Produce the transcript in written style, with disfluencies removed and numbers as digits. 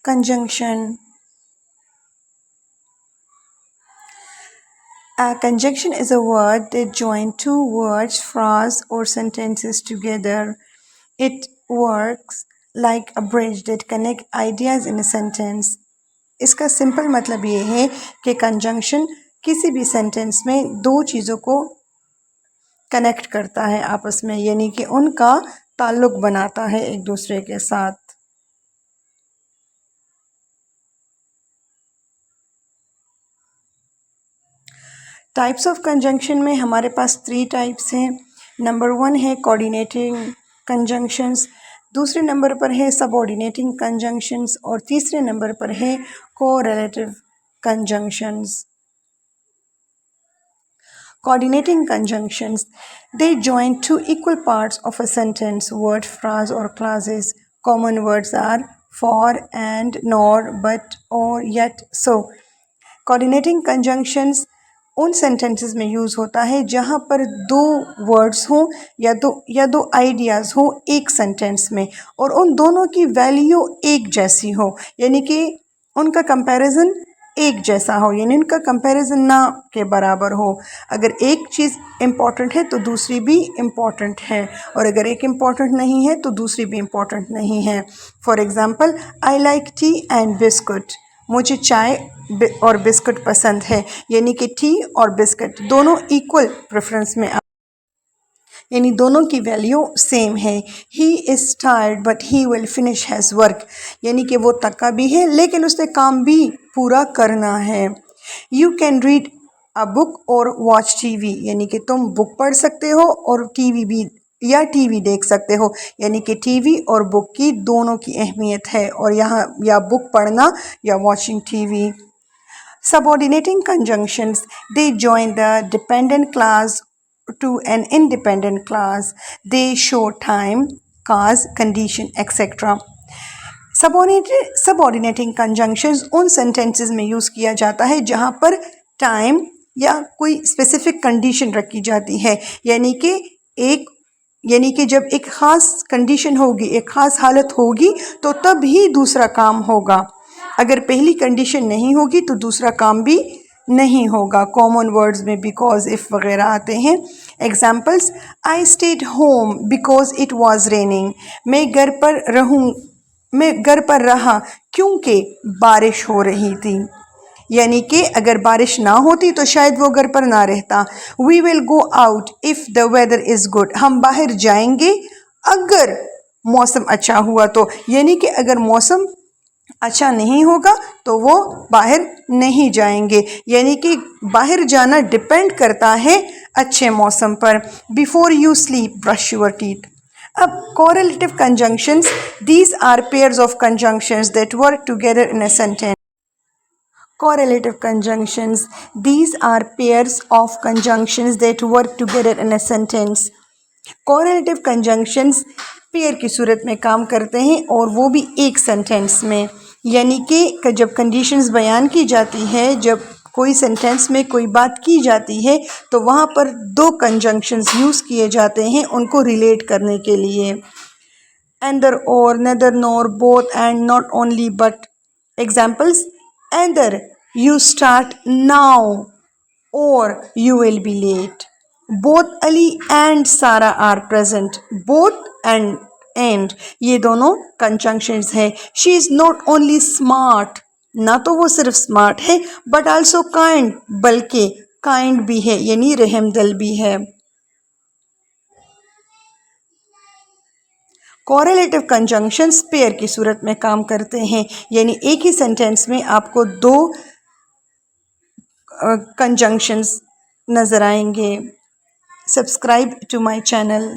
Conjunction. A conjunction is a word that joins two words, phrase, or sentences together. It works like a bridge that connects ideas in a sentence. इसका simple मतलब ये है कि conjunction किसी भी sentence में दो चीज़ों को कनेक्ट करता है आपस में, यानी कि उनका ताल्लुक बनाता है एक दूसरे के साथ। टाइप्स ऑफ कंजंक्शन में हमारे पास 3 टाइप्स हैं। नंबर 1 है कोऑर्डिनेटिंग कंजंक्शंस, दूसरे नंबर पर है सबऑर्डिनेटिंग कंजंक्शंस और तीसरे नंबर पर है correlative conjunctions. Coordinating conjunctions, they join two equal parts of a sentence, word, phrase or clauses. Common words are for, and, nor, but, or, yet, so. Coordinating conjunctions उन sentences में use होता है जहाँ पर दो words हों या दो आइडियाज़ हो एक सेंटेंस में और उन दोनों की वैल्यू एक जैसी हो, यानी कि उनका कंपैरिजन एक जैसा हो, यानी उनका कंपैरिजन ना के बराबर हो। अगर एक चीज़ इम्पॉर्टेंट है तो दूसरी भी इम्पॉर्टेंट है, और अगर एक इम्पॉर्टेंट नहीं है तो दूसरी भी इम्पॉर्टेंट नहीं है। For example, I like T and biscuit, मुझे चाय और बिस्कुट पसंद है, यानी कि टी और बिस्कुट दोनों इक्वल प्रेफरेंस में, यानी दोनों की वैल्यू सेम है। He is tired but he will finish has work, यानी कि वो थका भी है लेकिन उसने काम भी पूरा करना है। You can read a book और वॉच टीवी, यानी कि तुम बुक पढ़ सकते हो और टीवी देख सकते हो, यानी कि टीवी और बुक की दोनों की अहमियत है, और यहाँ या बुक पढ़ना या watching TV. Subordinating conjunctions, they join the dependent clause to an independent clause. They show time, cause, condition, etc. Subordinating conjunctions उन sentences में यूज़ किया जाता है जहाँ पर टाइम या कोई स्पेसिफिक कंडीशन रखी जाती है, यानी कि जब एक ख़ास कंडीशन होगी, एक ख़ास हालत होगी तो तब ही दूसरा काम होगा। अगर पहली कंडीशन नहीं होगी तो दूसरा काम भी नहीं होगा। कॉमन वर्ड्स में बिकॉज, इफ़ वगैरह आते हैं। Examples, I stayed home because it was raining, मैं घर पर रहा क्योंकि बारिश हो रही थी, यानी कि अगर बारिश ना होती तो शायद वो घर पर ना रहता। We will go out if the weather is good, हम बाहर जाएंगे अगर मौसम अच्छा हुआ तो, यानी कि अगर मौसम अच्छा नहीं होगा तो वो बाहर नहीं जाएंगे, यानी कि बाहर जाना डिपेंड करता है अच्छे मौसम पर। Before you sleep brush your teeth. अब correlative conjunctions, these are pairs of conjunctions that work together in a sentence. Correlative conjunctions, these are pairs of conjunctions that work together in a sentence. Correlative conjunctions pair की सूरत में काम करते हैं और वो भी एक सेंटेंस में, यानी कि जब कंडीशंस बयान की जाती है, जब कोई सेंटेंस में कोई बात की जाती है तो वहाँ पर दो कंजंक्शंस यूज़ किए जाते हैं उनको रिलेट करने के लिए। either or, neither nor, both and, not only but. Examples, either you start now or you will be late. Both Ali and Sarah are present. Both and ये दोनों conjunctions है। She is not only smart, ना तो वो सिर्फ smart है, but also kind, बल्कि kind भी है, यानी रहमदिल भी है। कोरिलेटिव कंजंक्शंस पेयर की सूरत में काम करते हैं, यानी एक ही सेंटेंस में आपको दो कंजंक्शंस नज़र आएंगे। Subscribe to my channel.